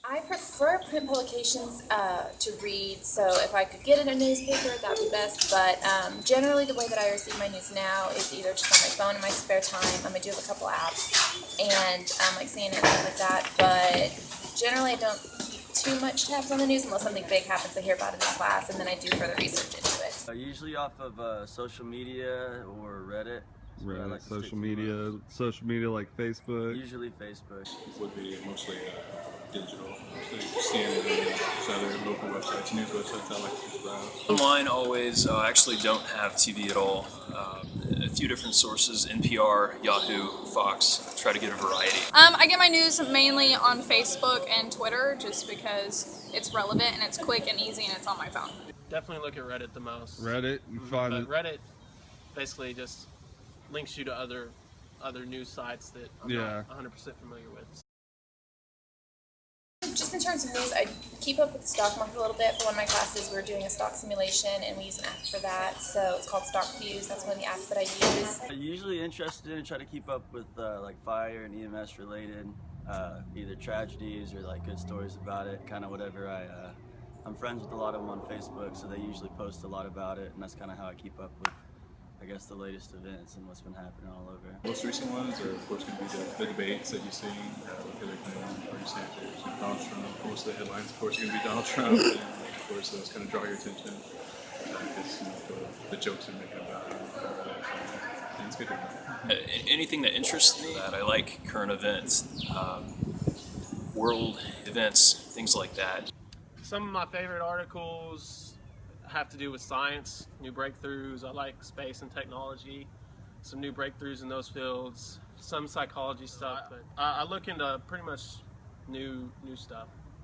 I prefer print publications to read, so if I could get in a newspaper, that would be best. But generally, the way that I receive my news now is either just on my phone in my spare time. I do have a couple apps, and like CNN and things like that. But generally, I don't keep too much tabs on the news unless something big happens. I hear about it in class, and then I do further research into it. Usually off of social media or Reddit. Reddit, like social media like Facebook. Usually Facebook. Would be mostly digital, mostly CNN, other local websites, news websites I like to browse. Online always, I actually don't have TV at all. A few different sources, NPR, Yahoo, Fox, try to get a variety. I get my news mainly on Facebook and Twitter just because it's relevant and it's quick and easy and it's on my phone. Definitely look at Reddit the most. Reddit, you find it. Reddit basically just links you to other news sites that I'm not 100% familiar with. Just in terms of news, I keep up with the stock market a little bit. For one of my classes, we're doing a stock simulation, and we use an app for that. So it's called StockViews. That's one of the apps that I use. I'm usually interested in and try to keep up with like fire and EMS related, either tragedies or like good stories about it. Kind of whatever I'm friends with a lot of them on Facebook, so they usually post a lot about it, and that's kind of how I keep up with, I guess, the latest events and what's been happening all over. Most recent ones are, of course, going to be the debates that you've seen with Hillary Clinton, Bernie Sanders, and Donald Trump. Most of the headlines, of course, are going to be Donald Trump, and of course, those kind of draw your attention because the jokes are making about him. And it's good to know. Anything that interests me, that I like current events, world events, things like that. Some of my favorite articles have to do with science, new breakthroughs. I like space and technology, some new breakthroughs in those fields, some psychology stuff, but I look into pretty much new stuff.